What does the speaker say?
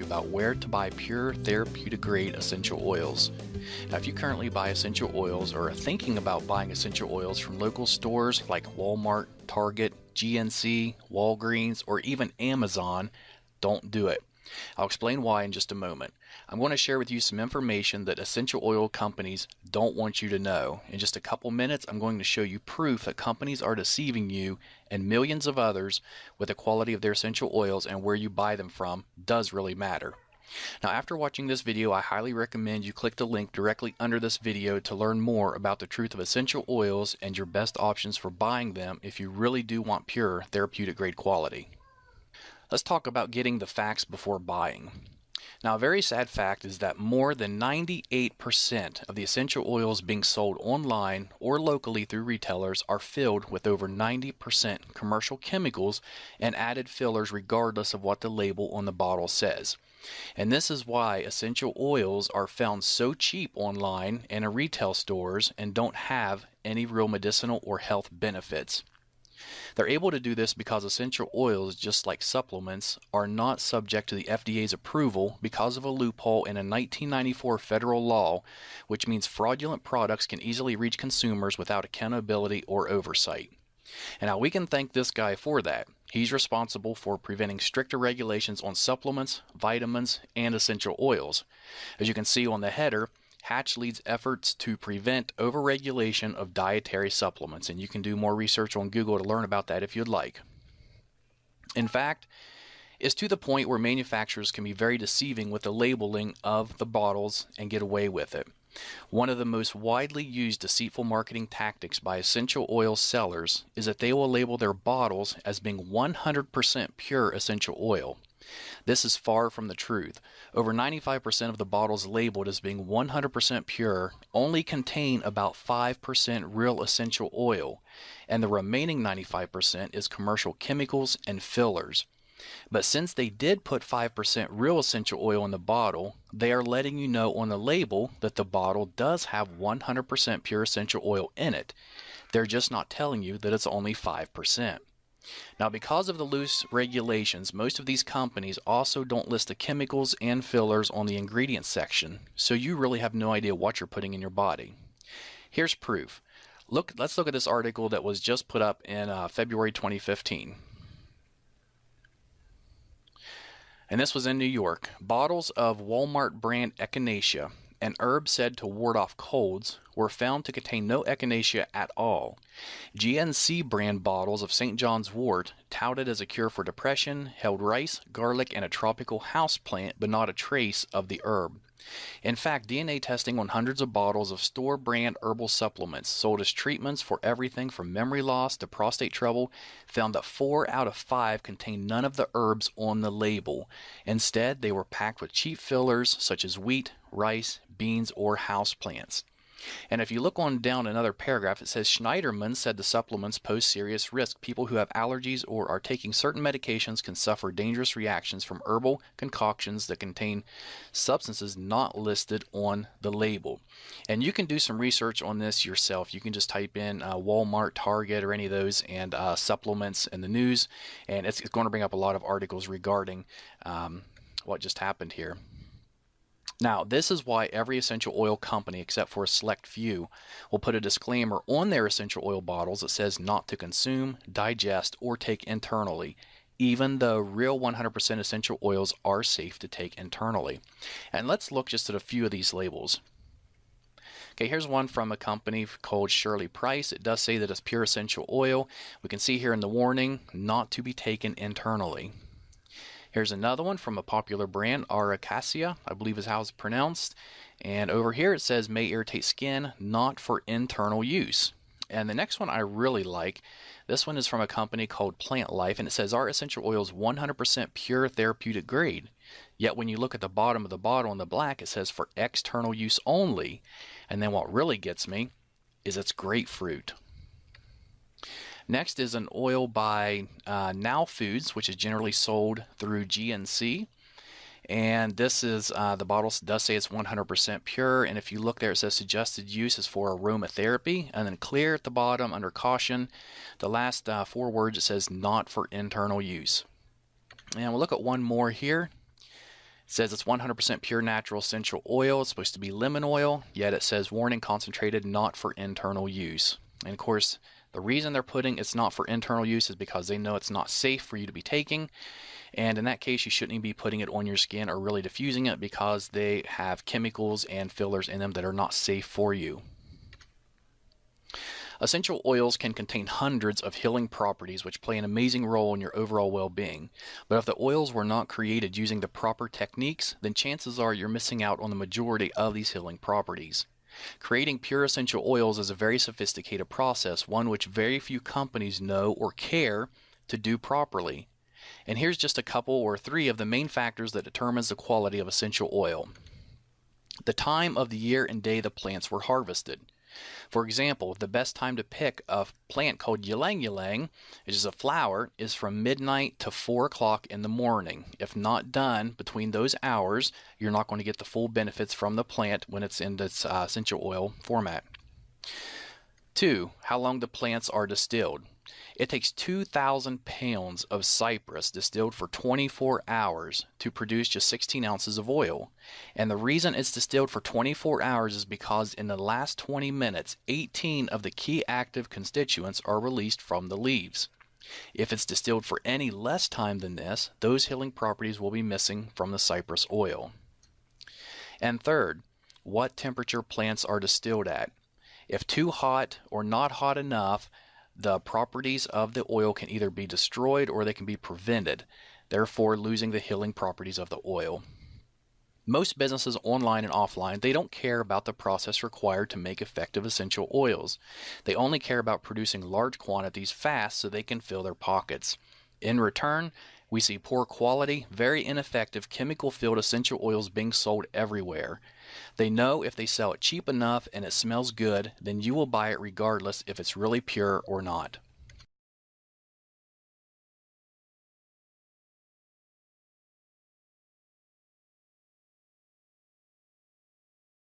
about where to buy pure therapeutic grade essential oils. Now, if you currently buy essential oils or are thinking about buying essential oils from local stores like Walmart, Target, GNC, Walgreens, or even Amazon, don't do it. I'll explain why in just a moment. I'm going to share with you some information that essential oil companies don't want you to know. In just a couple minutes, I'm going to show you proof that companies are deceiving you and millions of others with the quality of their essential oils, and where you buy them from does really matter. Now, after watching this video, I highly recommend you click the link directly under this video to learn more about the truth of essential oils and your best options for buying them if you really do want pure therapeutic grade quality. Let's talk about getting the facts before buying. Now, a very sad fact is that more than 98% of the essential oils being sold online or locally through retailers are filled with over 90% commercial chemicals and added fillers regardless of what the label on the bottle says. And this is why essential oils are found so cheap online and in retail stores and don't have any real medicinal or health benefits. They're able to do this because essential oils, just like supplements, are not subject to the FDA's approval because of a loophole in a 1994 federal law, which means fraudulent products can easily reach consumers without accountability or oversight. And now we can thank this guy for that. He's responsible for preventing stricter regulations on supplements, vitamins, and essential oils. As you can see on the header, Hatch leads efforts to prevent overregulation of dietary supplements, and you can do more research on Google to learn about that if you'd like. In fact, it's to the point where manufacturers can be very deceiving with the labeling of the bottles and get away with it. One of the most widely used deceitful marketing tactics by essential oil sellers is that they will label their bottles as being 100% pure essential oil. This is far from the truth. Over 95% of the bottles labeled as being 100% pure only contain about 5% real essential oil, and the remaining 95% is commercial chemicals and fillers. But since they did put 5% real essential oil in the bottle, they are letting you know on the label that the bottle does have 100% pure essential oil in it. They're just not telling you that it's only 5%. Now, because of the loose regulations, most of these companies also don't list the chemicals and fillers on the ingredients section, so you really have no idea what you're putting in your body. Here's proof. Let's look at this article that was just put up in February 2015. And this was in New York. Bottles of Walmart brand echinacea, an herb said to ward off colds, were found to contain no echinacea at all. GNC brand bottles of St. John's wort, touted as a cure for depression, held rice, garlic, and a tropical house plant, but not a trace of the herb. In fact, DNA testing on hundreds of bottles of store-brand herbal supplements sold as treatments for everything from memory loss to prostate trouble found that 4 out of 5 contained none of the herbs on the label. Instead, they were packed with cheap fillers such as wheat, rice, beans, or houseplants. And if you look on down another paragraph, it says Schneiderman said the supplements pose serious risk. People who have allergies or are taking certain medications can suffer dangerous reactions from herbal concoctions that contain substances not listed on the label. And you can do some research on this yourself. You can just type in Walmart, Target, or any of those, and supplements in the news, and it's going to bring up a lot of articles regarding what just happened here. Now, this is why every essential oil company, except for a select few, will put a disclaimer on their essential oil bottles that says not to consume, digest, or take internally, even though real 100% essential oils are safe to take internally. And let's look just at a few of these labels. Okay, here's one from a company called Shirley Price. It does say that it's pure essential oil. We can see here in the warning, not to be taken internally. Here's another one from a popular brand, Aracacia, I believe is how it's pronounced. And over here it says may irritate skin, not for internal use. And the next one I really like. This one is from a company called Plant Life, and it says our essential oil is 100% pure therapeutic grade. Yet when you look at the bottom of the bottle in the black, it says for external use only. And then what really gets me is it's grapefruit. Next is an oil by Now Foods, which is generally sold through GNC. And this is, the bottle does say it's 100% pure. And if you look there, it says suggested use is for aromatherapy. And then clear at the bottom under caution. The last 4 words, it says not for internal use. And we'll look at one more here. says it's 100% pure natural essential oil. It's supposed to be lemon oil, yet it says warning concentrated, not for internal use. And of course, the reason they're putting it's not for internal use is because they know it's not safe for you to be taking. And in that case, you shouldn't even be putting it on your skin or really diffusing it because they have chemicals and fillers in them that are not safe for you. Essential oils can contain hundreds of healing properties which play an amazing role in your overall well-being. But if the oils were not created using the proper techniques, then chances are you're missing out on the majority of these healing properties. Creating pure essential oils is a very sophisticated process, one which very few companies know or care to do properly. And here's just a couple or three of the main factors that determines the quality of essential oil. The time of the year and day the plants were harvested. For example, the best time to pick a plant called ylang ylang, which is a flower, is from midnight to 4 o'clock in the morning. If not done between those hours, you're not going to get the full benefits from the plant when it's in its essential oil format. 2. How long the plants are distilled. It takes 2,000 pounds of cypress distilled for 24 hours to produce just 16 ounces of oil. And the reason it's distilled for 24 hours is because in the last 20 minutes, 18 of the key active constituents are released from the leaves. If it's distilled for any less time than this, those healing properties will be missing from the cypress oil. And third, what temperature plants are distilled at. If too hot or not hot enough, the properties of the oil can either be destroyed or they can be prevented, therefore losing the healing properties of the oil. Most businesses online and offline, they don't care about the process required to make effective essential oils. They only care about producing large quantities fast so they can fill their pockets. In return, we see poor quality, very ineffective chemical-filled essential oils being sold everywhere. They know if they sell it cheap enough and it smells good, then you will buy it regardless if it's really pure or not.